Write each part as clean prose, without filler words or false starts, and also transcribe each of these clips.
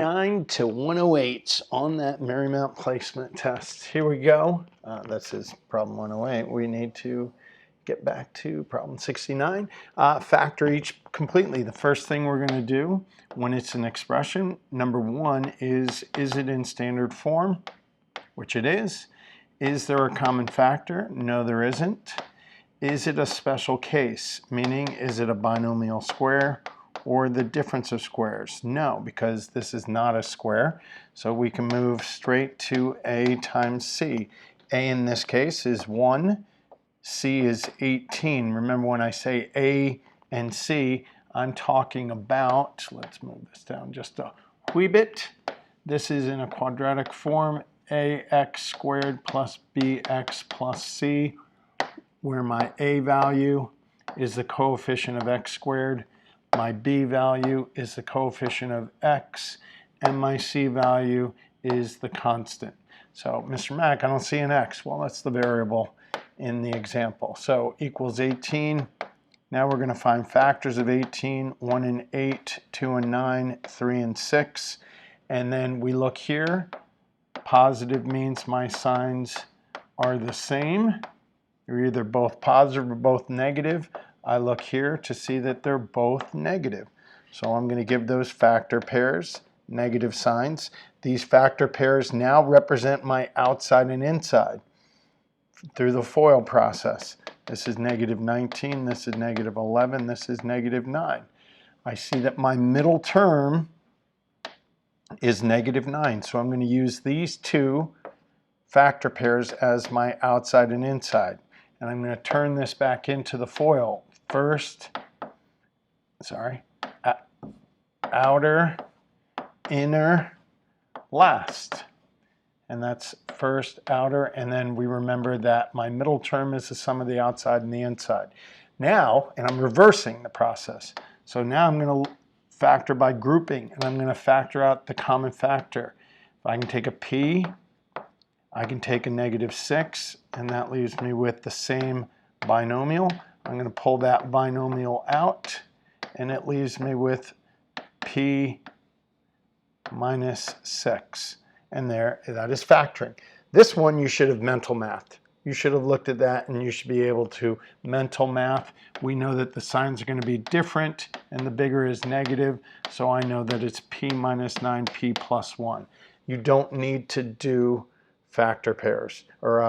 9 to 108 on that Marymount placement test. Here we go. This is problem 108. We need to get back to problem 69. Factor each completely. The first thing we're going to do when it's an expression, number one is it in standard form? Which it is. Is there a common factor? No, there isn't. Is it a special case? Meaning, is it a binomial square or the difference of squares? No, because this is not a square. So we can move straight to A times C. A in this case is 1. C is 18. Remember when I say A and C, I'm talking about, let's move this down just a wee bit. This is in a quadratic form, ax squared plus bx plus c, where my a value is the coefficient of x squared, my b value is the coefficient of x, and my c value is the constant. So, Mr. Mack, I don't see an x. Well, that's the variable in the example. So, equals 18. Now we're going to find factors of 18, 1 and 8, 2 and 9, 3 and 6. And then we look here. Positive means my signs are the same. They're either both positive or both negative. I look here to see that they're both negative. So I'm going to give those factor pairs negative signs. These factor pairs now represent my outside and inside through the FOIL process. This is negative 19, this is negative 11, this is negative 9. I see that my middle term is negative 9, so I'm going to use these two factor pairs as my outside and inside. And I'm going to turn this back into the FOIL. First, outer, inner, last. And that's first, outer, and then we remember that my middle term is the sum of the outside and the inside. Now, and I'm reversing the process. So now I'm going to factor by grouping, and I'm going to factor out the common factor. If I can take a p, I can take a negative 6, and that leaves me with the same binomial. I'm going to pull that binomial out, and it leaves me with p minus 6. And there, that is factoring. This one you should have mental mathed. You should have looked at that and you should be able to mental math. We know that the signs are going to be different and the bigger is negative, so I know that it's p minus 9, p plus 1. You don't need to do factor pairs or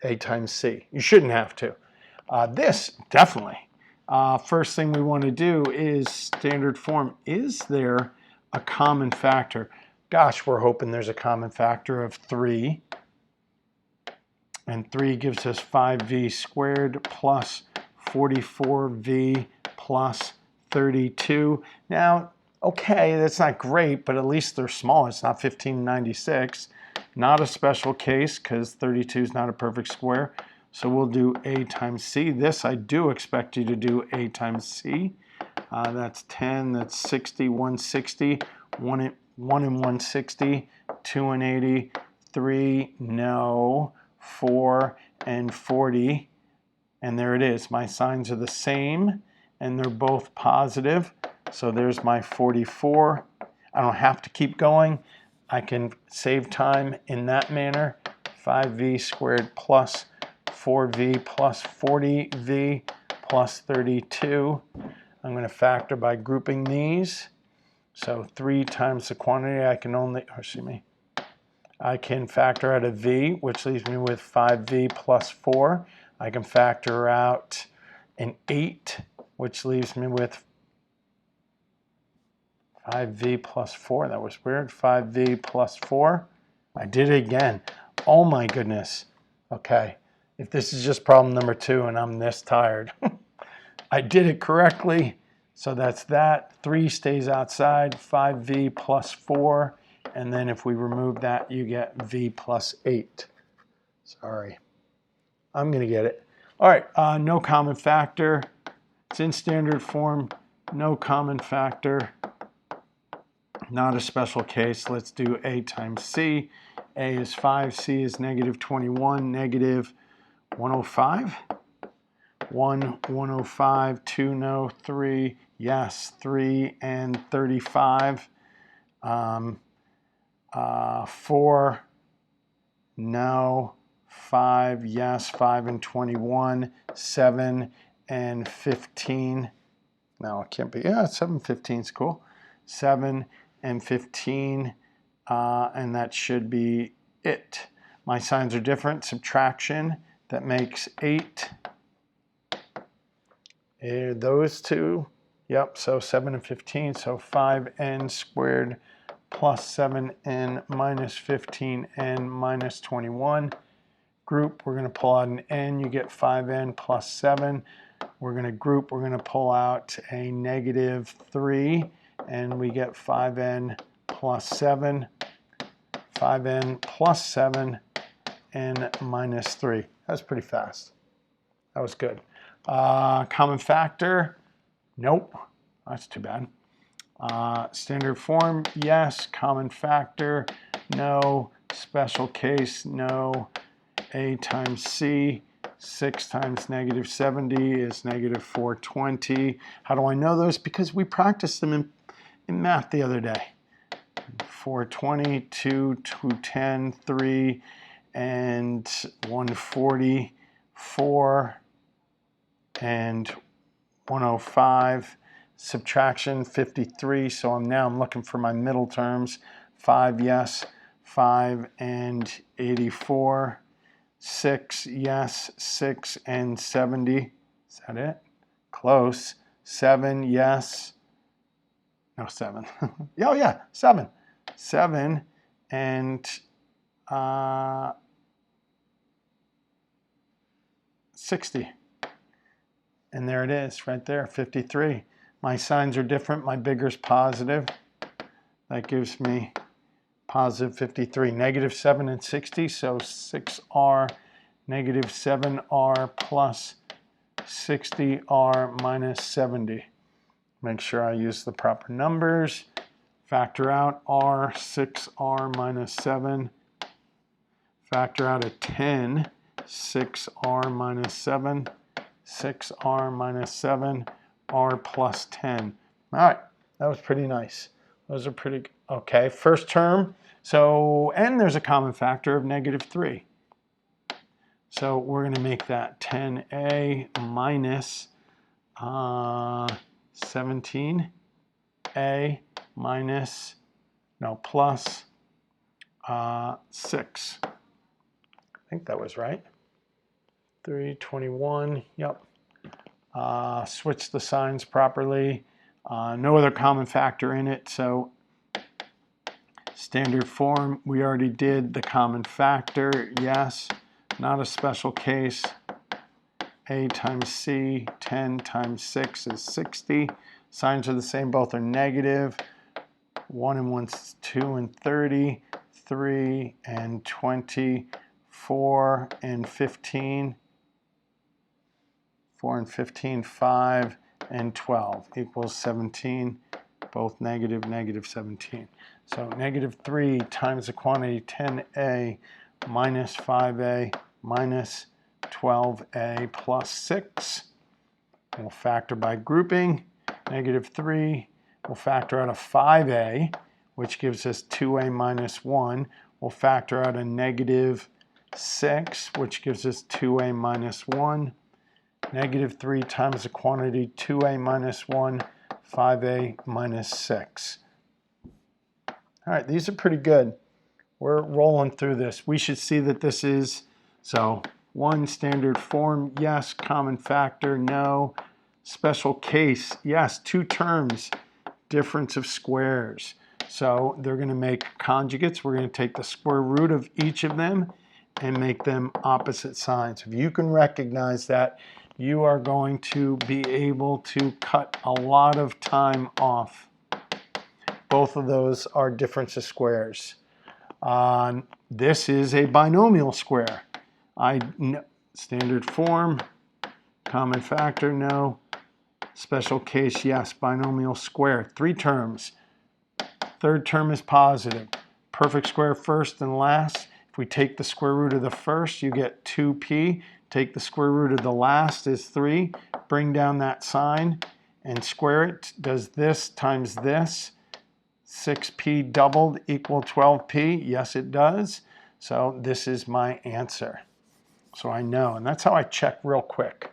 a times c. You shouldn't have to. This, definitely. First thing we want to do is standard form. Is there a common factor? Gosh, we're hoping there's a common factor of 3. And 3 gives us 5v squared plus 44v plus 32. Now, okay, that's not great, but at least they're small. It's not 1596. Not a special case because 32 is not a perfect square. So we'll do a times c. This I do expect you to do a times c. That's 10, that's 60, 160, 1 and 160, 2 and 80, 3, no, 4 and 40. And there it is. My signs are the same and they're both positive. So there's my 44. I don't have to keep going. I can save time in that manner. 5v squared plus 4v plus 40v plus 32. I'm going to factor by grouping these. So 3 times the quantity, I can factor out a v, which leaves me with 5v plus 4. I can factor out an 8, which leaves me with 5v plus 4. That was weird. 5v plus 4. I did it again. Oh my goodness. Okay. If this is just problem number 2 and I'm this tired, I did it correctly. So that's that. 3 stays outside. 5v plus 4. And then if we remove that, you get v plus 8. Sorry. I'm going to get it. All right. No common factor. It's in standard form. No common factor. Not a special case. Let's do a times c. A is 5. C is negative 21. Negative 105. 1, 105. 2, no. 3, yes. 3 and 35. 4, no, 5, yes, 5 and 21, 7 and 15. No, it can't be. Yeah, 7, 15 is cool. 7 and 15, and that should be it. My signs are different. Subtraction, that makes 8. Those two, yep, so 7 and 15, so 5n squared plus 7n minus 15n minus 21. Group, we're going to pull out an n, you get 5n plus 7. We're going to group, we're going to pull out a negative 3, and we get 5n plus 7, 5n plus 7, n minus 3. That's pretty fast. That was good. Common factor, nope, that's too bad. Standard form, yes. Common factor, no. Special case, no. A times C, 6 times negative 70 is negative 420. How do I know those? Because we practiced them in math the other day. 420, 2, 210, 3, and 140, 4, and 105. Subtraction, 53. So I'm looking for my middle terms. 5, yes. 5 and 84. 6, yes. 6 and 70. Is that it? Close. 7, yes. No, 7. Oh, yeah, 7. 7 and 60. And there it is, right there, 53. My signs are different. My bigger's positive. That gives me positive 53. Negative 7 and 60, so 6r, negative 7r plus 60r minus 70. Make sure I use the proper numbers. Factor out r, 6r minus 7. Factor out a 10, 6r minus 7. 6r minus 7, r plus 10. All right, that was pretty nice. Those are pretty, okay. First term, so, and there's a common factor of negative 3. So we're going to make that 10a minus 17a minus, no, plus 6. I think that was right. 321, yep. Switch the signs properly. No other common factor in it, so standard form, we already did the common factor, yes. Not a special case. A times C, 10 times 6 is 60. Signs are the same, both are negative. 1 and 1 is 2 and 30. 3 and 20. 4 and 15. 4 and 15, 5 and 12 equals 17, both negative, negative 17. So negative 3 times the quantity 10a minus 5a minus 12a plus 6. We'll factor by grouping. Negative 3, we'll factor out a 5a, which gives us 2a minus 1. We'll factor out a negative 6, which gives us 2a minus 1. Negative 3 times the quantity 2a minus 1, 5a minus 6. All right, these are pretty good. We're rolling through this. We should see that this is, so 1, standard form, yes. Common factor, no. Special case, yes. 2 terms, difference of squares. So they're going to make conjugates. We're going to take the square root of each of them and make them opposite signs. If you can recognize that, you are going to be able to cut a lot of time off. Both of those are difference of squares. This is a binomial square. Standard form, common factor, no. Special case, yes. Binomial square, 3 terms. Third term is positive. Perfect square first and last. If we take the square root of the first, you get 2p. Take the square root of the last is 3. Bring down that sign and square it. Does this times this. 6p doubled equal 12p? Yes, it does. So this is my answer. So I know, and that's how I check real quick.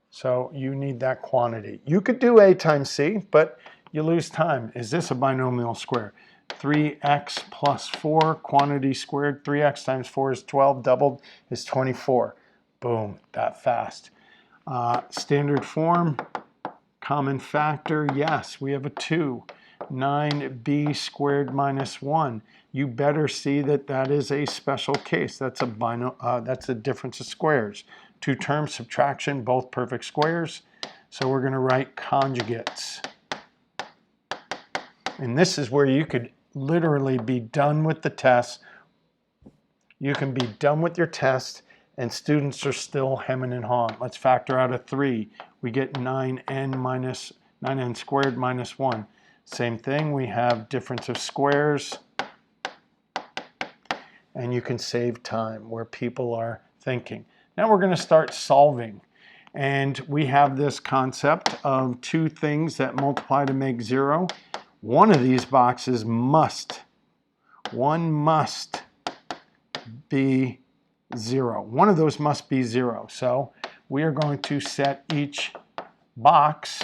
So you need that quantity. You could do a times c, but you lose time. Is this a binomial square? 3x plus 4, quantity squared. 3x times 4 is 12, doubled is 24. Boom, that fast. Standard form, common factor, yes, we have a 2. 9b squared minus 1. You better see that that is a special case. That's a difference of squares. Two terms, subtraction, both perfect squares. So we're going to write conjugates. And this is where you could literally be done with the test. You can be done with your test and students are still hemming and hawing. Let's factor out a 3. We get 9n squared minus 1. Same thing, we have difference of squares. And you can save time where people are thinking. Now we're going to start solving. And we have this concept of two things that multiply to make 0. One of these boxes must be 0. One of those must be 0. So we are going to set each box,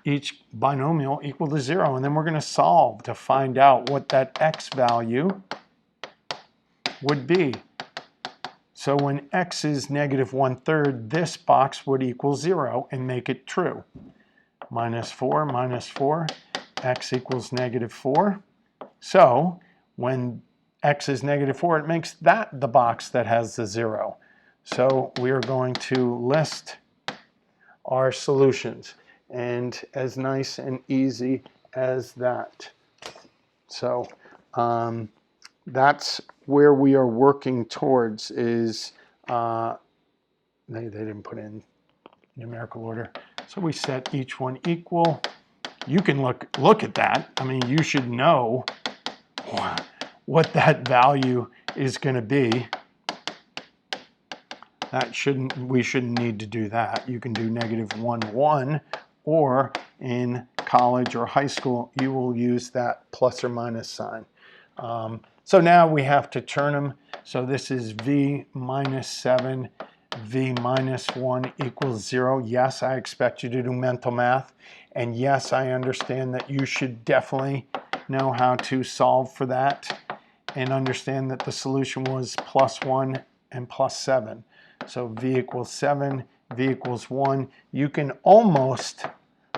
each binomial equal to 0. And then we're going to solve to find out what that x value would be. So when x is negative 1/3, this box would equal 0 and make it true. Minus 4, x equals negative 4. So when x is negative 4, it makes that the box that has the 0. So we are going to list our solutions. And as nice and easy as that. So that's where we are working towards is, they didn't put in numerical order. So we set each one equal. You can look at that. I mean, you should know what that value is going to be. We shouldn't need to do that. You can do negative 1, 1, or in college or high school, you will use that plus or minus sign. So now we have to turn them. So this is v minus 7, v minus 1 equals 0. Yes, I expect you to do mental math. And yes, I understand that you should definitely know how to solve for that and understand that the solution was plus 1 and plus 7. So v equals 7, v equals 1. You can almost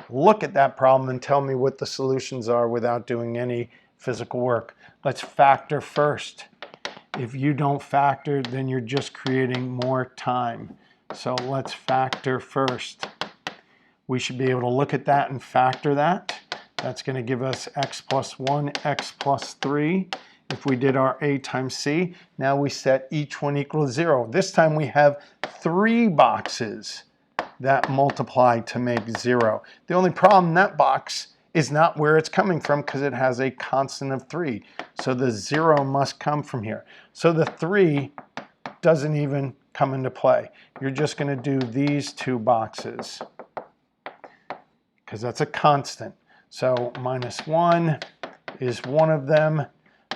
look at that problem and tell me what the solutions are without doing any physical work. Let's factor first. If you don't factor, then you're just creating more time. So let's factor first. We should be able to look at that and factor that. That's going to give us x plus 1, x plus 3. If we did our a times c, now we set each one equal to 0. This time we have 3 boxes that multiply to make 0. The only problem in that box is not where it's coming from because it has a constant of 3. So the 0 must come from here. So the 3 doesn't even come into play. You're just going to do these 2 boxes because that's a constant. So minus 1 is one of them,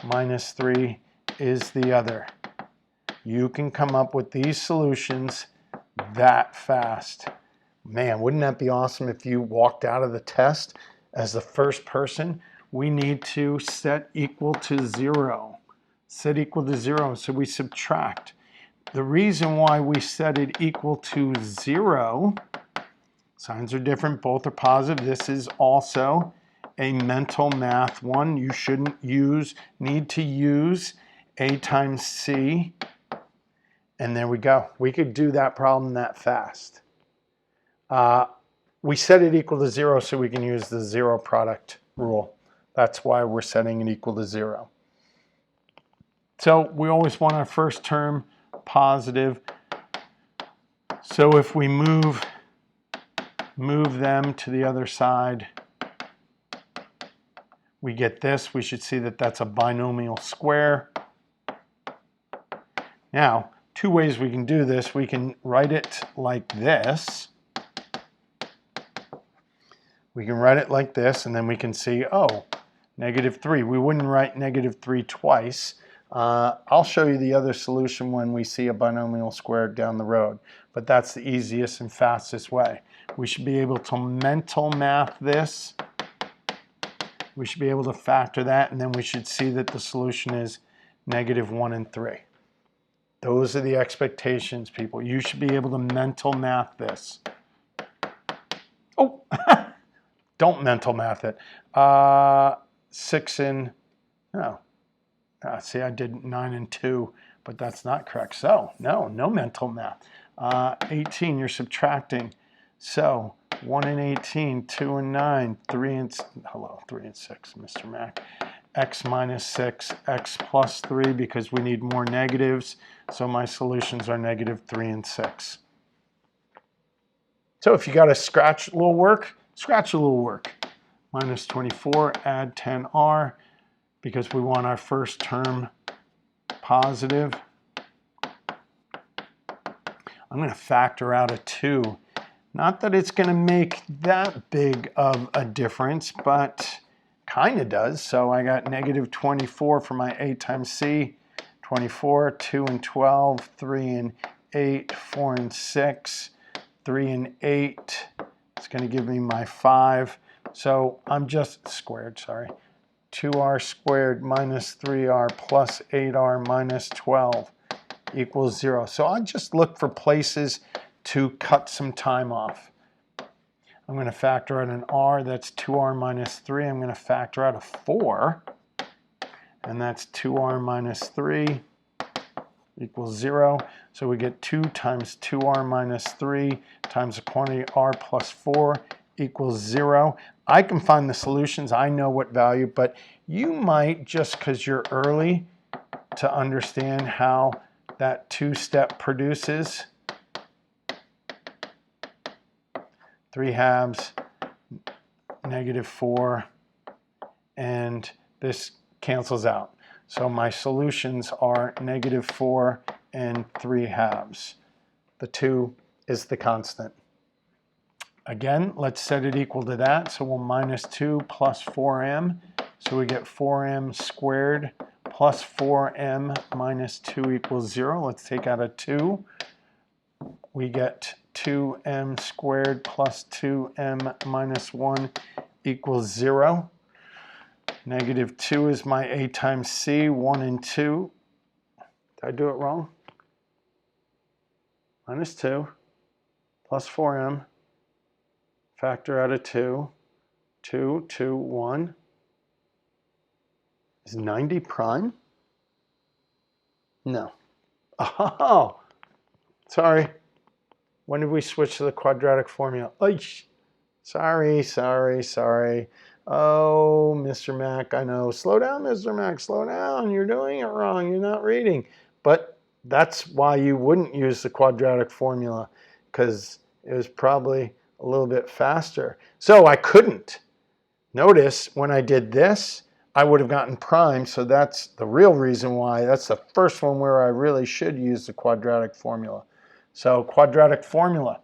minus 3 is the other. You can come up with these solutions that fast. Man, wouldn't that be awesome if you walked out of the test as the first person? We need to set equal to 0. Set equal to 0, so we subtract. The reason why we set it equal to 0, signs are different, both are positive. This is also a mental math one. You shouldn't need to use a times c. And there we go. We could do that problem that fast. We set it equal to 0 so we can use the 0 product rule. That's why we're setting it equal to 0. So we always want our first term positive. So if we move them to the other side, we get this. We should see that that's a binomial square. Now, 2 ways we can do this. We can write it like this. We can write it like this, and then we can see, oh, -3. We wouldn't write -3 twice. I'll show you the other solution when we see a binomial squared down the road, but that's the easiest and fastest way. We should be able to mental math this. We should be able to factor that, and then we should see that the solution is -1 and 3. Those are the expectations, people. You should be able to mental math this. Oh, don't mental math it. 6 and, no. See, I did 9 and 2, but that's not correct. So, no mental math. 18, you're subtracting. So, 1 and 18, 2 and 9, 3 and 6, Mr. Mac. X minus 6, x plus 3, because we need more negatives. So my solutions are -3 and 6. So if you got to scratch a little work, scratch a little work. -24, add 10r, because we want our first term positive. I'm going to factor out a 2. Not that it's going to make that big of a difference, but kind of does. So I got -24 for my a times c. 24, 2 and 12, 3 and 8, 4 and 6, 3 and 8. It's going to give me my 5. So I'm just squared, sorry. 2r squared minus 3r plus 8r minus 12 equals 0. So I just look for places to cut some time off. I'm going to factor out an r, that's 2r minus 3. I'm going to factor out a 4, and that's 2r minus 3 equals 0. So we get 2 times 2r minus 3 times the quantity r plus 4 equals 0. I can find the solutions. I know what value, but you might, just because you're early, to understand how that two-step produces. 3/2, -4, and this cancels out. So my solutions are -4 and 3/2. The 2 is the constant. Again, let's set it equal to that. So we'll -2 plus 4m. So we get 4m squared plus 4m minus 2 equals 0. Let's take out a 2. We get 2m squared plus 2m minus 1 equals 0. -2 is my a times c, 1 and 2. Did I do it wrong? -2 plus 4m. Factor out a 2. 2, 2, 1. Is 90 prime? No. Oh, sorry. When did we switch to the quadratic formula? Oish. Sorry. Oh, Mr. Mac, I know. Slow down, Mr. Mac, slow down. You're doing it wrong. You're not reading. But that's why you wouldn't use the quadratic formula, because it was probably a little bit faster. So I couldn't. Notice when I did this, I would have gotten prime, so that's the real reason why. That's the first one where I really should use the quadratic formula. So quadratic formula,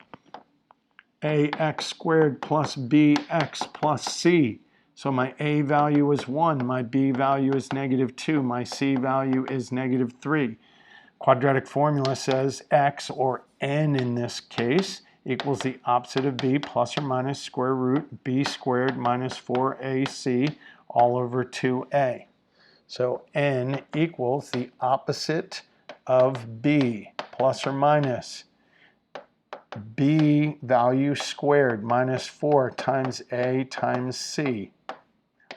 ax squared plus bx plus c. So my a value is 1, my b value is -2, my c value is -3. Quadratic formula says x, or n in this case, equals the opposite of b plus or minus square root b squared minus 4ac all over 2a. So n equals the opposite of b plus or minus b value squared minus 4 times a times c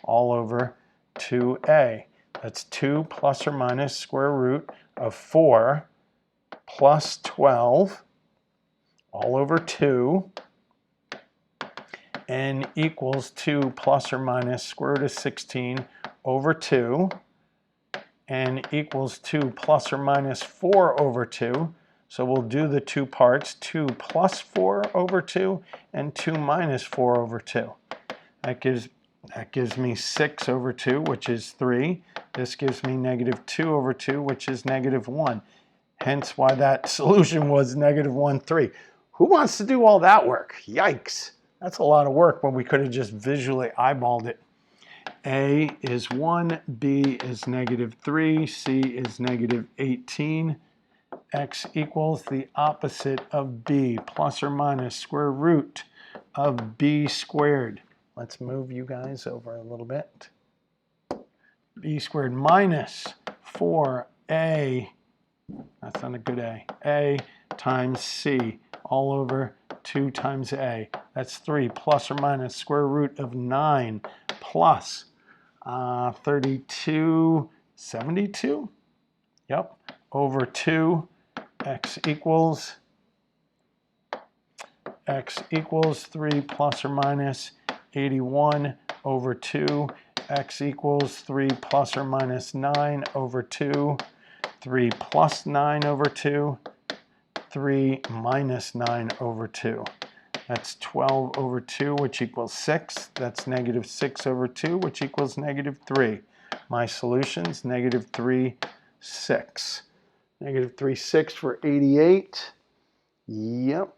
all over 2a. That's 2 plus or minus square root of 4 plus 12 all over 2. N equals 2 plus or minus square root of 16 over 2. N equals 2 plus or minus 4 over 2. So we'll do the two parts, 2 plus 4 over 2 and 2 minus 4 over 2. That gives me 6 over 2, which is 3. This gives me -2 over 2, which is -1. Hence why that solution was -1, 3. Who wants to do all that work? Yikes. That's a lot of work, but we could have just visually eyeballed it. A is 1, B is -3, C is -18. X equals the opposite of B, plus or minus square root of B squared. Let's move you guys over a little bit. B squared minus 4A, that's not a good A times C, all over 2 times A. That's 3, plus or minus square root of 9 plus 32, 72? Yep, over 2. X equals 3 plus or minus 81 over 2. X equals 3 plus or minus 9 over 2. 3 plus 9 over 2. 3 minus 9 over 2. That's 12 over 2, which equals 6. That's -6 over 2, which equals -3. My solution's -3, 6. -3, 6 for 88. Yep.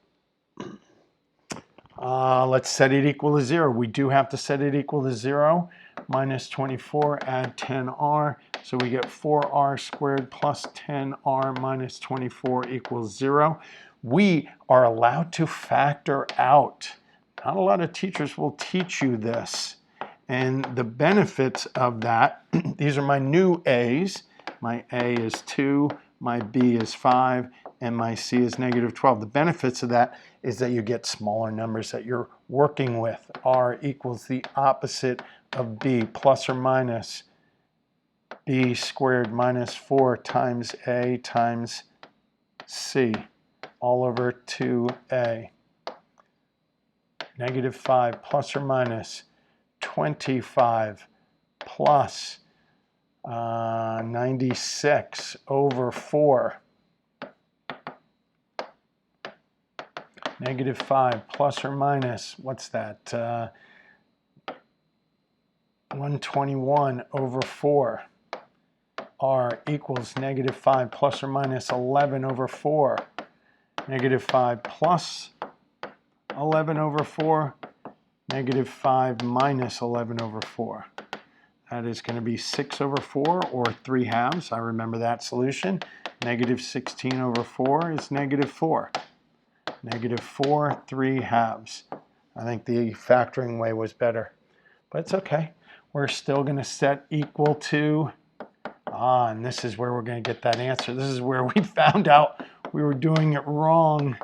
Let's set it equal to 0. We do have to set it equal to 0. Minus 24, add 10r. So we get 4r squared plus 10r minus 24 equals 0. We are allowed to factor out. Not a lot of teachers will teach you this. And the benefits of that, these are my new A's. My A is 2, my B is 5, and my C is -12. The benefits of that is that you get smaller numbers that you're working with. R equals the opposite of B, plus or minus B squared minus 4 times A times C, all over 2A. -5 plus or minus 25 plus 96 over 4. -5 plus or minus, what's that? 121 over 4. R equals -5 plus or minus 11 over 4. -5 plus 11 over 4. -5 minus 11 over 4. That is going to be 6 over 4, or 3/2. I remember that solution. -16 over 4 is -4. -4, 3/2. I think the factoring way was better, but it's okay. We're still going to set equal to, and this is where we're going to get that answer. This is where we found out we were doing it wrong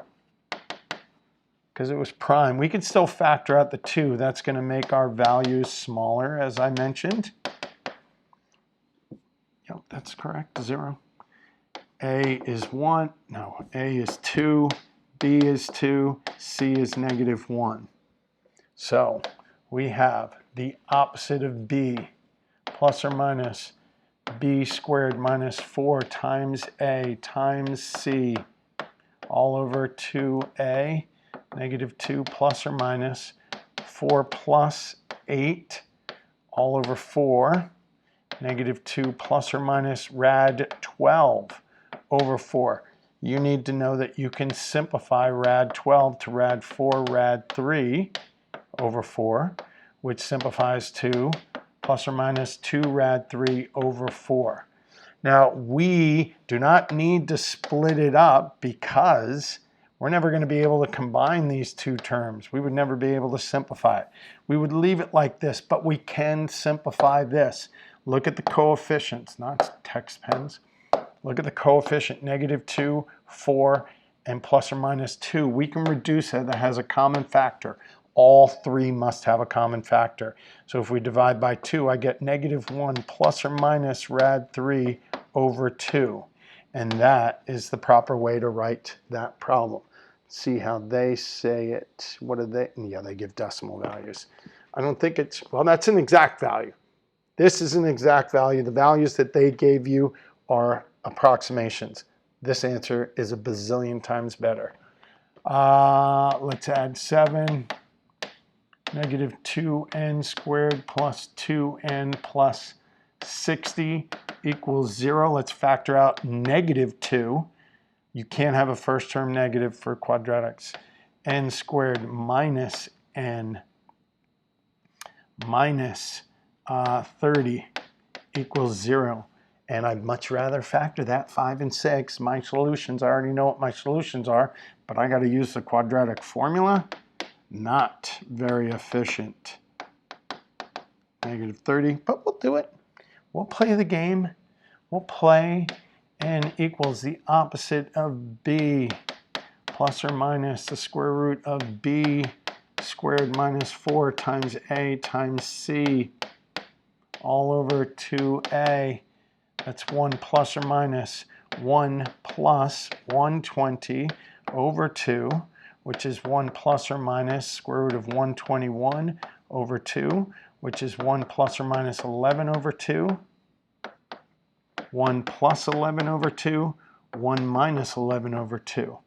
because it was prime. We can still factor out the 2. That's going to make our values smaller, as I mentioned. Yep, that's correct, 0. A is 1, no, A is 2, B is 2, C is -1. So we have the opposite of B, plus or minus B squared minus 4 times A times C, all over 2A, -2 plus or minus 4 plus 8, all over 4, -2 plus or minus rad 12 over 4. You need to know that you can simplify rad 12 to rad 4, rad 3 over 4, which simplifies to plus or minus 2 rad 3 over 4. Now, we do not need to split it up because we're never going to be able to combine these two terms. We would never be able to simplify it. We would leave it like this, but we can simplify this. Look at the coefficients, not text pens. Look at the coefficient, -2, 4, and plus or minus 2. We can reduce it. That has a common factor. All 3 must have a common factor. So if we divide by 2, I get -1 plus or minus rad 3 over 2. And that is the proper way to write that problem. See how they say it. What do they? Yeah, they give decimal values. I don't think it's, well, that's an exact value. This is an exact value. The values that they gave you are approximations. This answer is a bazillion times better. Let's add 7. -2n squared plus 2n plus 60 equals 0. Let's factor out -2. You can't have a first term negative for quadratics. N squared minus n minus 30 equals 0. And I'd much rather factor that 5 and 6. My solutions, I already know what my solutions are, but I got to use the quadratic formula. Not very efficient. Negative 30, but we'll do it. We'll play the game. We'll play n equals the opposite of b plus or minus the square root of b squared minus 4 times a times c all over 2a. That's 1 plus or minus 1 plus 120 over 2, which is 1 plus or minus square root of 121 over 2, which is 1 plus or minus 11 over 2, 1 plus 11 over 2, 1 minus 11 over 2.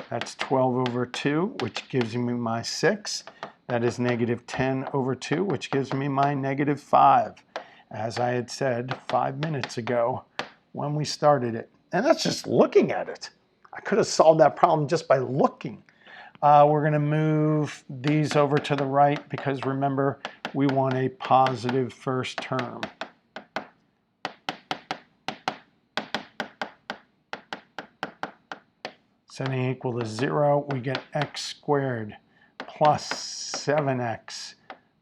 That's 12 over 2, which gives me my 6. That is negative 10 over 2, which gives me my negative 5. As I had said 5 minutes ago when we started it. And that's just looking at it. I could have solved that problem just by looking. We're going to move these over to the right because remember, we want a positive first term. Setting equal to 0, we get x squared plus 7x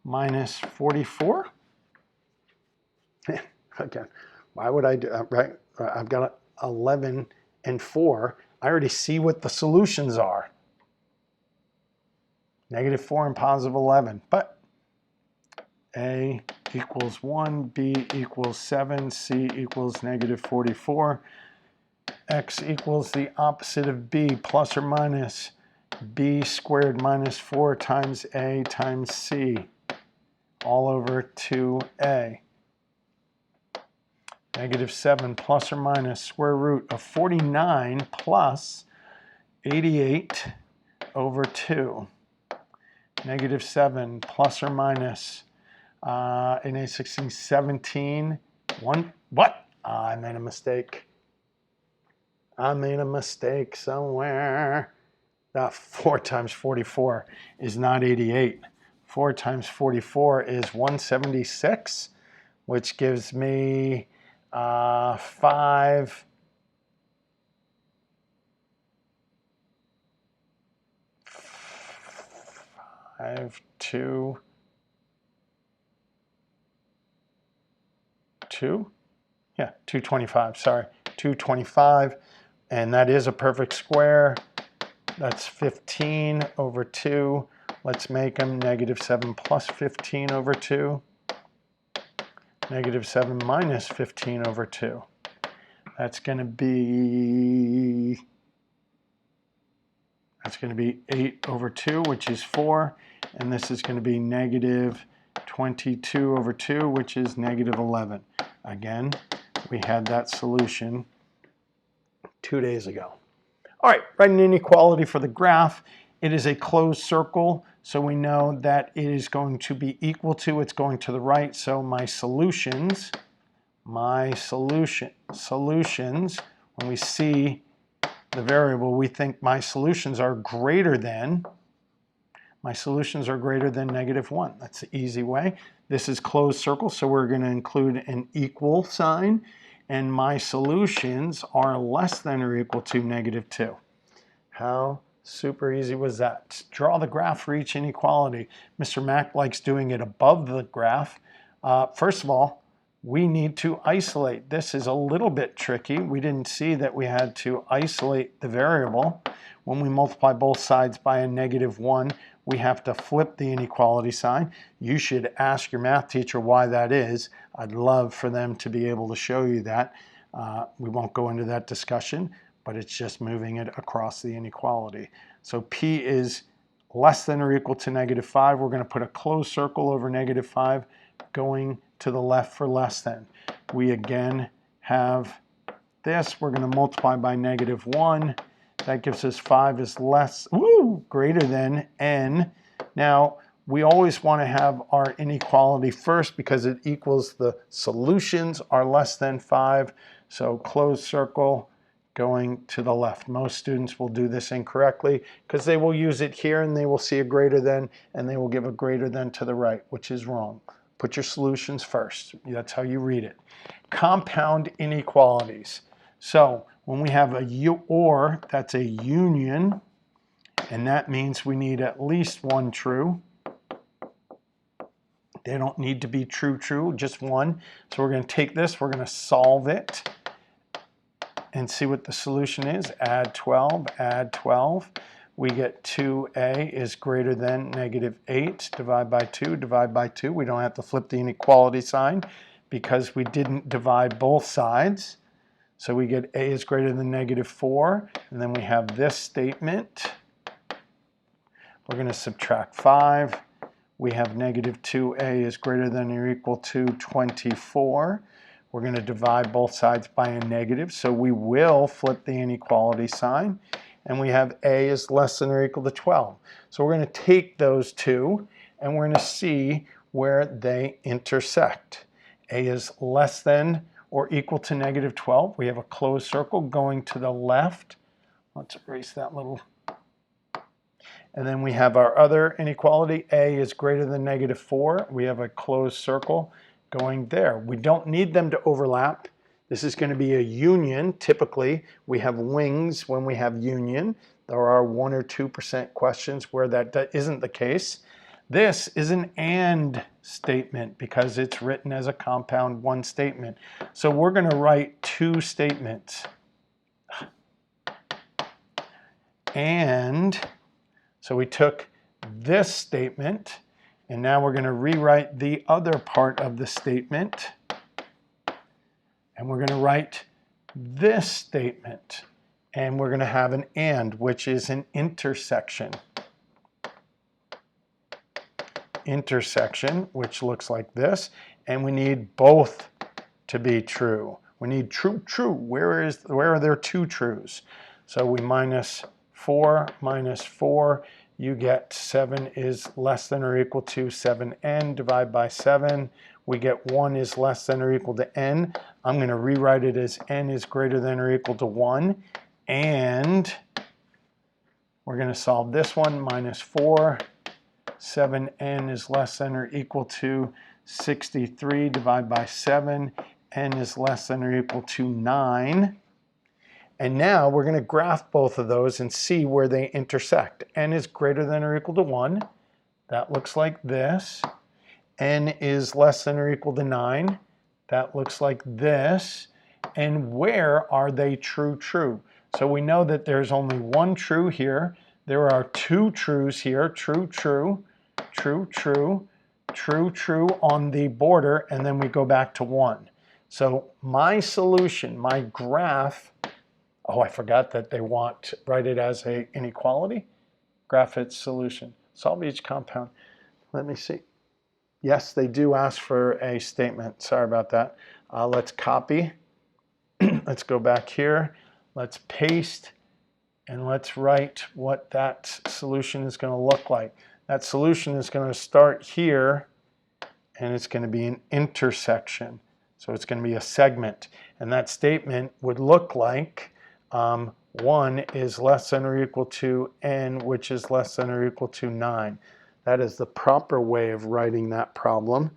minus 44. Again, why would I do that, right? I've got 11 and 4. I already see what the solutions are. Negative 4 and positive 11. But a equals 1, b equals 7, c equals negative 44. X equals the opposite of b plus or minus b squared minus 4 times a times c all over 2a. Negative 7 plus or minus square root of 49 plus 88 over 2. Negative 7 plus or minus in A16, 17. What? I made a mistake. I made a mistake somewhere. 4 times 44 is not 88. 4 times 44 is 176, which gives me 5, 2, 2? Yeah, 225, sorry, 225. And that is a perfect square. That's 15 over 2. Let's make them negative 7 plus 15 over 2. Negative 7 minus 15 over 2. That's going to be 8 over 2, which is 4. And this is going to be negative 22 over 2, which is negative 11. Again, we had that solution 2 days ago. All right, write an inequality for the graph. It is a closed circle, so we know that it is going to be equal to, it's going to the right, so my solutions, when we see the variable, we think my solutions are greater than negative 1. That's the easy way. This is closed circle, so we're going to include an equal sign, and my solutions are less than or equal to negative 2. How super easy was that? Draw the graph for each inequality. Mr. Mack likes doing it above the graph. First of all, we need to isolate. This is a little bit tricky. We didn't see that we had to isolate the variable. When we multiply both sides by a negative 1, we have to flip the inequality sign. You should ask your math teacher why that is. I'd love for them to be able to show you that. We won't go into that discussion, but it's just moving it across the inequality. So P is less than or equal to negative 5. We're going to put a closed circle over negative 5 going to the left for less than. We again have this. We're going to multiply by negative 1. That gives us 5 is greater than n. Now, we always want to have our inequality first because it equals the solutions are less than 5. So closed circle going to the left. Most students will do this incorrectly because they will use it here and they will see a greater than and they will give a greater than to the right, which is wrong. Put your solutions first. That's how you read it. Compound inequalities. So when we have a or, that's a union, and that means we need at least one true. They don't need to be true, just one. So we're going to take this, we're going to solve it and see what the solution is. Add 12, add 12. We get 2a is greater than -8. Divide by 2, divide by 2. We don't have to flip the inequality sign because we didn't divide both sides. So we get a is greater than -4. And then we have this statement. We're going to subtract 5. We have -2a is greater than or equal to 24. We're going to divide both sides by a negative, so we will flip the inequality sign. And we have a is less than or equal to 12. So we're going to take those two, and we're going to see where they intersect. A is less than or equal to -12. We have a closed circle going to the left. Let's erase that little. And then we have our other inequality. A is greater than -4. We have a closed circle going there. We don't need them to overlap. This is going to be a union. Typically, we have wings when we have union. There are 1 or 2% questions where that isn't the case. This is an AND statement because it's written as a compound one statement. So we're going to write two statements. And so we took this statement, and now we're going to rewrite the other part of the statement. And we're going to write this statement. And we're going to have an AND, which is an intersection. Intersection, which looks like this. And we need both to be true. We need true, true. Where are there two trues? So we minus 4 minus 4. You get 7 is less than or equal to 7n. Divide by 7. We get 1 is less than or equal to n. I'm going to rewrite it as n is greater than or equal to 1. And we're going to solve this one. Minus 4. 7n is less than or equal to 63. Divide by 7. N is less than or equal to 9. And now we're going to graph both of those and see where they intersect. N is greater than or equal to 1. That looks like this. N is less than or equal to 9. That looks like this. And where are they true, true? So we know that there's only one true here. There are two trues here. True, true, true, true, true, true on the border. And then we go back to 1. So my solution, my graph, oh, I forgot that they want write it as an inequality. Graph its solution. Solve each compound. Let me see. Yes, they do ask for a statement. Sorry about that. Let's copy. Let's go back here. Let's paste. And let's write what that solution is going to look like. That solution is going to start here. And it's going to be an intersection. So it's going to be a segment. And that statement would look like 1 is less than or equal to n, which is less than or equal to 9. That is the proper way of writing that problem.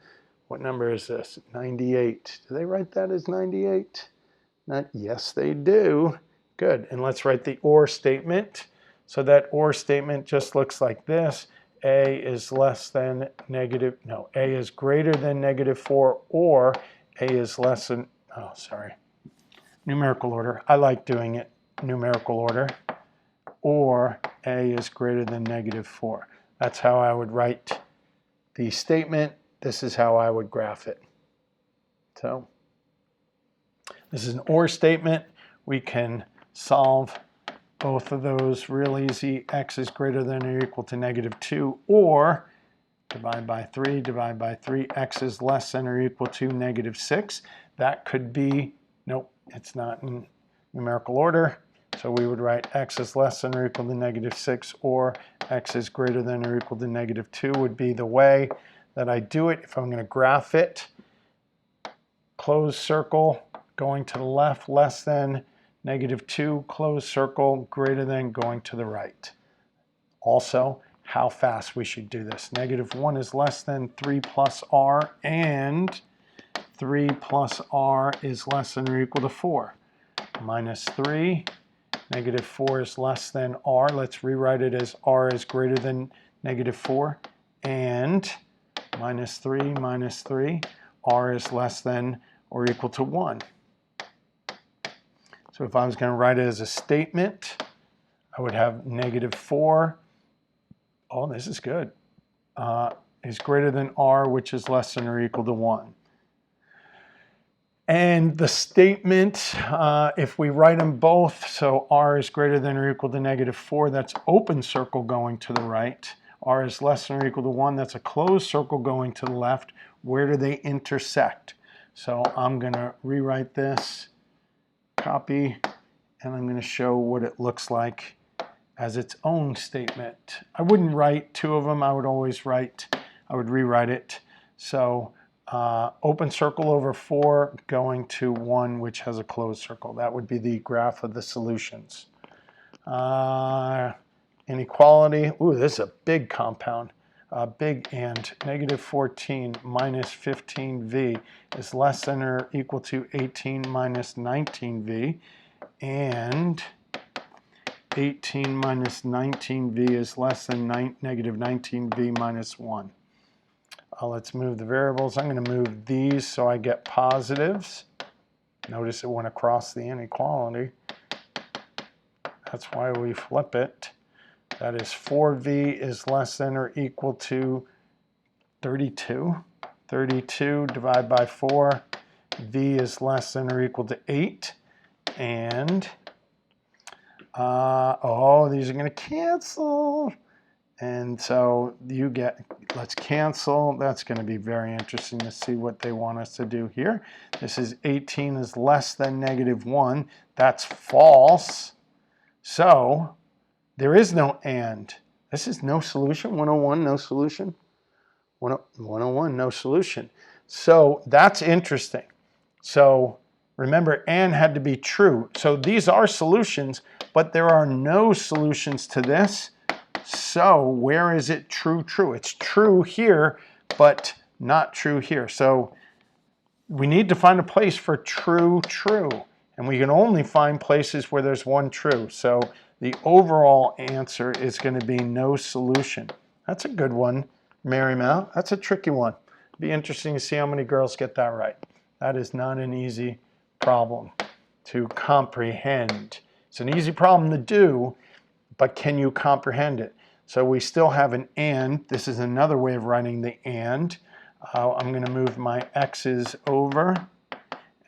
What number is this? 98. Do they write that as 98? Yes, they do. Good. And let's write the OR statement. So that OR statement just looks like this. A is less than negative, no, A is greater than -4, or A is less than, oh, sorry. Numerical order. I like doing it numerical order. Or A is greater than -4. That's how I would write the statement. This is how I would graph it. So this is an OR statement. We can solve both of those real easy. X is greater than or equal to -2, or divide by 3, divide by 3. X is less than or equal to -6. That could be, nope, it's not in numerical order. So we would write X is less than or equal to -6, or X is greater than or equal to -2 would be the way that I do it. If I'm going to graph it, closed circle going to the left, less than -2, closed circle, greater than, going to the right. Also, how fast we should do this. -1 is less than 3 plus r, and 3 plus r is less than or equal to 4. -3, -4 is less than r. Let's rewrite it as r is greater than -4, and -3, r is less than or equal to 1. So if I was going to write it as a statement, I would have -4. Oh, this is good. Is greater than r, which is less than or equal to 1. And the statement, if we write them both, so r is greater than or equal to -4, that's open circle going to the right. R is less than or equal to 1, that's a closed circle going to the left. Where do they intersect? So I'm going to rewrite this, copy, and I'm going to show what it looks like as its own statement. I wouldn't write two of them. I would rewrite it. So open circle over 4 going to 1, which has a closed circle. That would be the graph of the solutions. Inequality. Ooh, this is a big compound. Big and. -14 minus 15v is less than or equal to 18 minus 19v. And 18 minus 19v is less than -19v minus 1. Let's move the variables. I'm going to move these so I get positives. Notice it went across the inequality. That's why we flip it. That is 4v is less than or equal to 32. 32 divided by 4. V is less than or equal to 8. And, oh, these are going to cancel. And so you get, let's cancel. That's going to be very interesting to see what they want us to do here. This is 18 is less than -1. That's false. So there is no and. This is no solution. 101, no solution. 101, no solution. So that's interesting. So remember, and had to be true. So these are solutions, but there are no solutions to this. So where is it true, true? It's true here, but not true here. So we need to find a place for true, true. And we can only find places where there's one true. So the overall answer is going to be no solution. That's a good one, Marymount. That's a tricky one. It'd be interesting to see how many girls get that right. That is not an easy problem to comprehend. It's an easy problem to do, but can you comprehend it? So we still have an and. This is another way of writing the and. I'm going to move my x's over,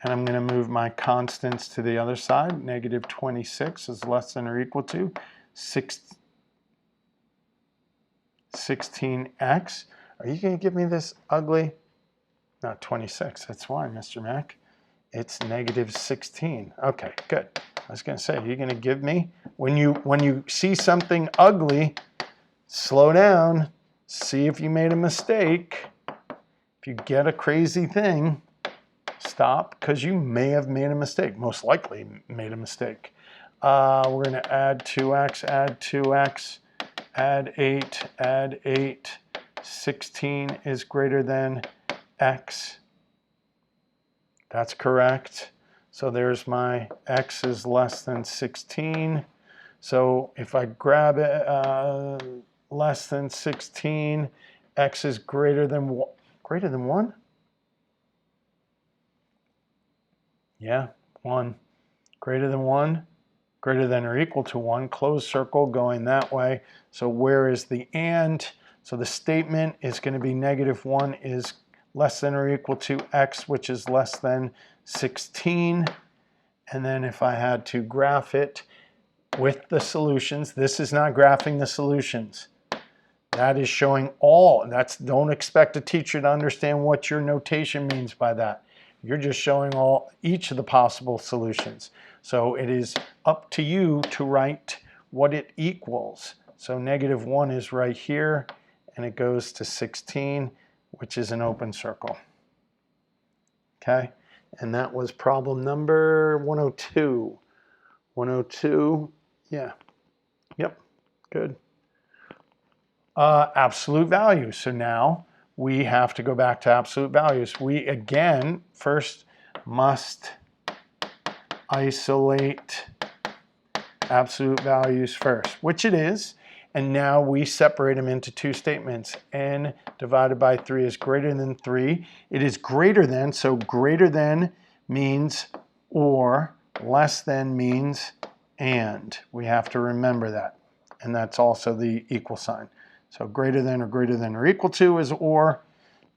and I'm going to move my constants to the other side. -26 is less than or equal to 16x. Are you going to give me this ugly? Not 26. That's why, Mr. Mac. It's -16. Okay, good. I was going to say, you're going to give me, when you see something ugly, slow down, see if you made a mistake. If you get a crazy thing, stop, because you may have made a mistake, most likely made a mistake. We're going to add 2x, add 8, 16 is greater than x. That's correct. So there's my x is less than 16. So if I grab it, less than 16, x is greater than 1? Yeah, 1. Greater than 1, greater than or equal to 1, closed circle going that way. So where is the and? So the statement is going to be -1 is less than or equal to x, which is less than 16. And then if I had to graph it with the solutions, this is not graphing the solutions. That is showing all. Don't expect a teacher to understand what your notation means by that. You're just showing each of the possible solutions. So it is up to you to write what it equals. So -1 is right here, and it goes to 16, which is an open circle. Okay, and that was problem number 102. 102, yeah, yep, good. Absolute values. So now we have to go back to absolute values. We, again, first must isolate absolute values first, which it is. And now we separate them into two statements. N divided by 3 is greater than 3. It is greater than, so greater than means or, less than means and. We have to remember that. And that's also the equal sign. So greater than or equal to is or.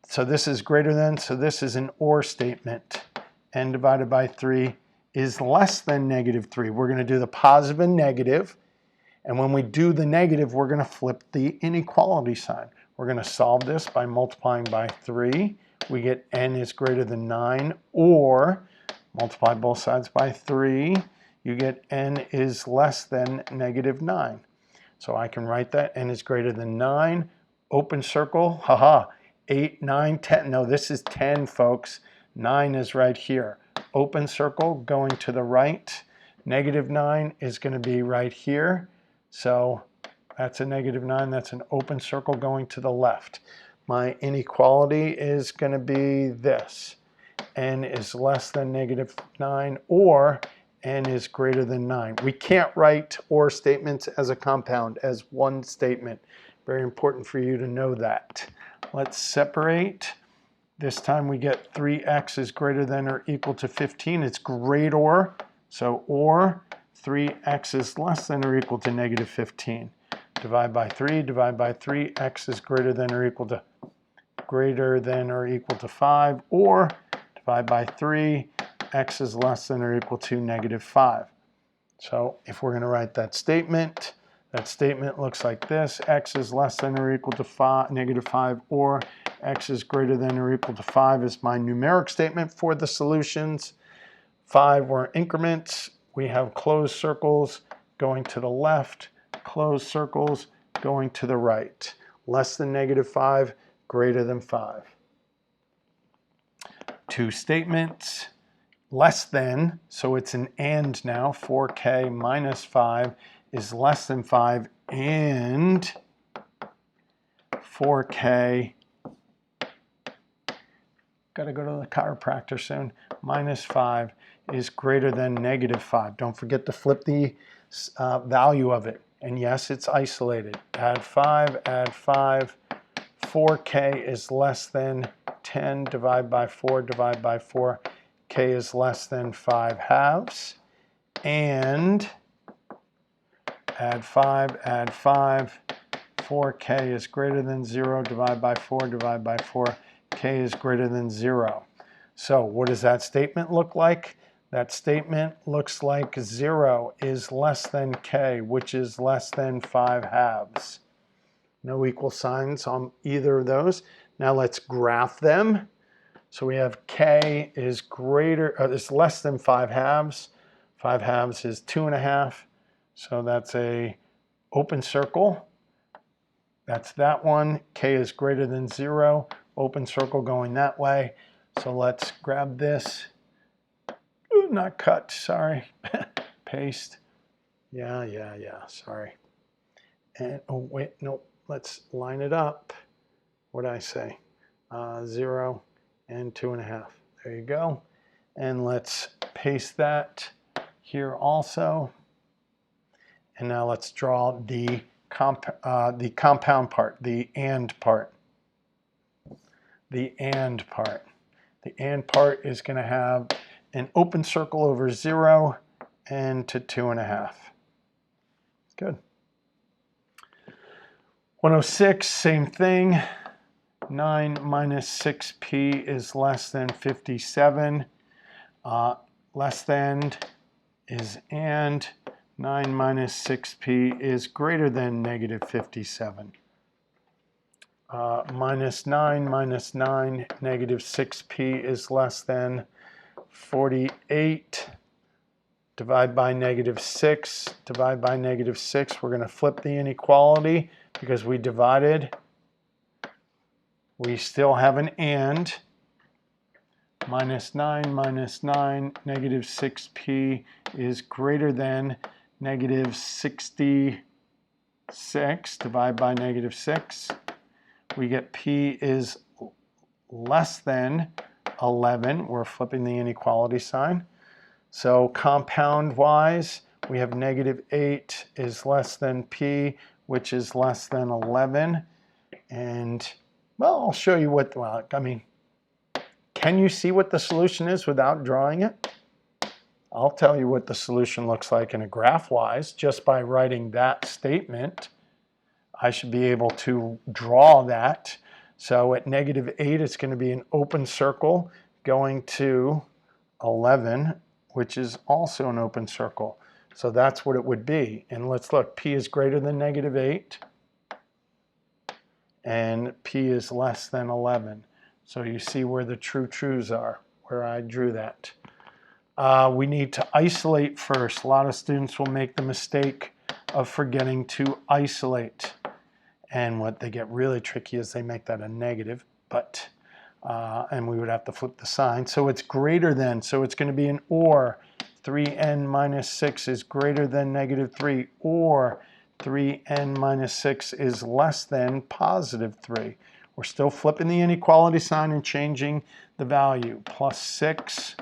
So this is greater than, so this is an or statement. N divided by 3 is less than negative 3. We're going to do the positive and negative. And when we do the negative, we're going to flip the inequality sign. We're going to solve this by multiplying by 3. We get n is greater than 9, or multiply both sides by 3. You get n is less than negative 9. So I can write that n is greater than 9. Open circle, haha, 8, 9, 10. No, this is 10, folks. 9 is right here. Open circle going to the right. Negative 9 is going to be right here. So that's a negative 9. That's an open circle going to the left. My inequality is going to be this. N is less than negative 9, or n is greater than 9. We can't write or statements as a compound, as one statement. Very important for you to know that. Let's separate. This time we get 3x is greater than or equal to 15. It's greater, so or 3x is less than or equal to negative 15. Divide by 3, x is greater than or equal to 5, or divide by 3, x is less than or equal to negative 5. So if we're going to write that statement looks like this. X is less than or equal to negative 5, or x is greater than or equal to 5 is my numeric statement for the solutions. 5 were increments. We have closed circles going to the left, closed circles going to the right. Less than negative 5, greater than 5. Two statements. Less than, so it's an and now. 4k minus 5 is less than 5, and 4k, gotta go to the chiropractor soon, minus 5 is greater than negative 5. Don't forget to flip the value of it. And yes, it's isolated. Add 5, 4k is less than 10, divide by 4, k is less than 5 halves, and add 5, 4k is greater than 0, divide by 4, k is greater than 0. So what does that statement look like? That statement looks like 0 is less than k, which is less than 5 halves. No equal signs on either of those. Now let's graph them. So we have k is less than 5 halves. 5 halves is 2.5. So that's a open circle. That's that one. K is greater than 0. Open circle going that way. So let's grab this. Ooh, not cut, sorry. Paste. Yeah, sorry. And, oh, wait, no, let's line it up. What did I say? 0 and 2.5. There you go. And let's paste that here also. And now let's draw the compound part, the and part. The and part. The and part is going to have an open circle over 0 and to 2.5. Good. 106, same thing. 9 minus 6p is less than 57. Less than is and. 9 minus 6p is greater than negative 57. Minus 9, negative 6p is less than 48. Divide by negative 6. Divide by negative 6. We're going to flip the inequality because we divided. We still have an and. minus 9 minus 9, negative 6p is greater than negative 66. Divide by negative 6. We get p is less than 11. We're flipping the inequality sign. So compound-wise, we have negative 8 is less than p, which is less than 11. And, well, I'll show you what, well, I mean, can you see what the solution is without drawing it? I'll tell you what the solution looks like in a graph-wise. Just by writing that statement, I should be able to draw that. So at negative 8, it's going to be an open circle going to 11, which is also an open circle. So that's what it would be. And let's look. P is greater than negative 8. And P is less than 11. So you see where the true truths are, where I drew that. We need to isolate first. A lot of students will make the mistake of forgetting to isolate. And what they get really tricky is they make that a negative, but, and we would have to flip the sign. So it's greater than, so it's going to be an or. 3n minus 6 is greater than negative 3, or 3n minus 6 is less than positive 3. We're still flipping the inequality sign and changing the value. Plus 6,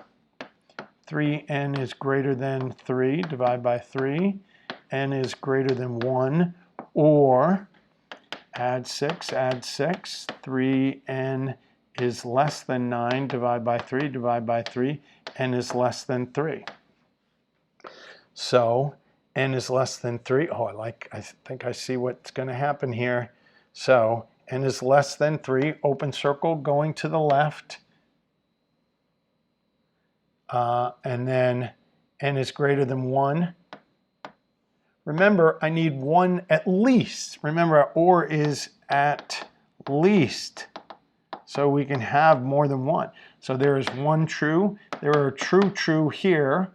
3n is greater than 3, divide by 3. n is greater than 1, or add 6, 3n is less than 9, divide by 3, n is less than 3. So n is less than 3. Oh, I think I see what's going to happen here. So n is less than 3, open circle going to the left. And then n is greater than 1. Remember, I need 1 at least. Remember, our or is at least. So we can have more than 1. So there is 1 true. There are true here.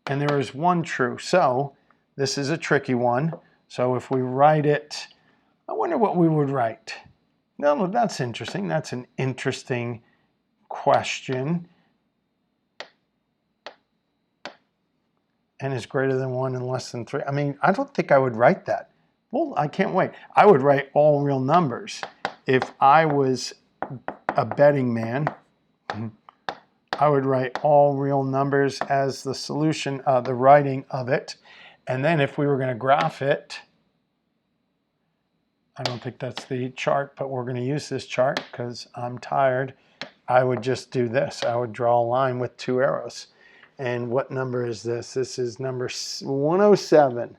And there is 1 true. So this is a tricky one. So if we write it, I wonder what we would write. No, that's interesting. That's an interesting question. N is greater than 1 and less than 3. I mean, I don't think I would write that. Well, I can't wait. I would write all real numbers. If I was a betting man, I would write all real numbers as the solution, the writing of it. And then if we were going to graph it, I don't think that's the chart, but we're going to use this chart because I'm tired. I would just do this. I would draw a line with 2 arrows. And what number is this? This is number 107.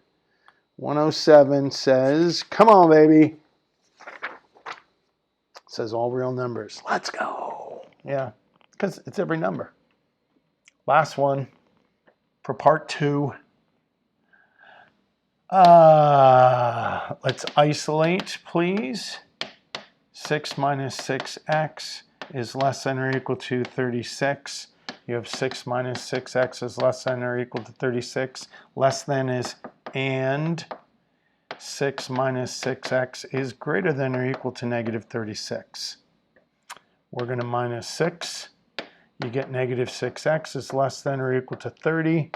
107 says, come on, baby. It says all real numbers. Let's go. Yeah, because it's every number. Last one for part 2. Let's isolate, please. 6 minus 6x is less than or equal to 36. You have 6 minus 6x is less than or equal to 36. Less than is and. 6 minus 6x is greater than or equal to negative 36. We're going to minus 6. You get negative 6x is less than or equal to 30.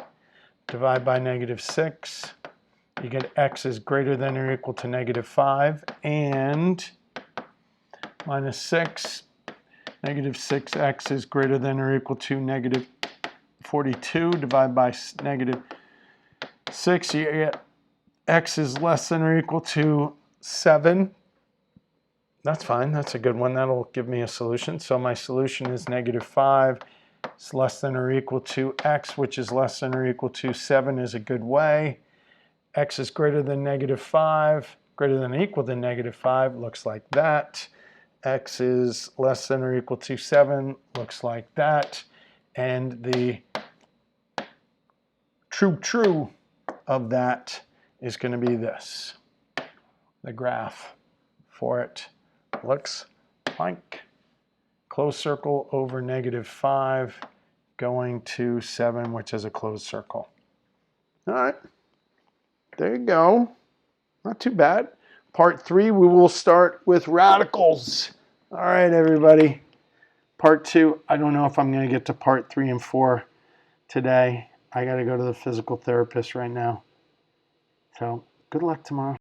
Divide by negative 6. You get x is greater than or equal to negative 5. And minus 6. Negative 6x is greater than or equal to negative 42. Divide by negative 6. You get x is less than or equal to 7. That's fine. That's a good one. That'll give me a solution. So my solution is negative 5. It's less than or equal to x, which is less than or equal to 7 is a good way. X is greater than negative 5. Greater than or equal to negative 5 looks like that. X is less than or equal to 7 looks like that. And the true of that is going to be this. The graph for it looks like closed circle over negative 5 going to 7, which is a closed circle. All right, there you go. Not too bad. Part 3, we will start with radicals. All right, everybody. Part 2, I don't know if I'm going to get to part 3 and 4 today. I got to go to the physical therapist right now. So good luck tomorrow.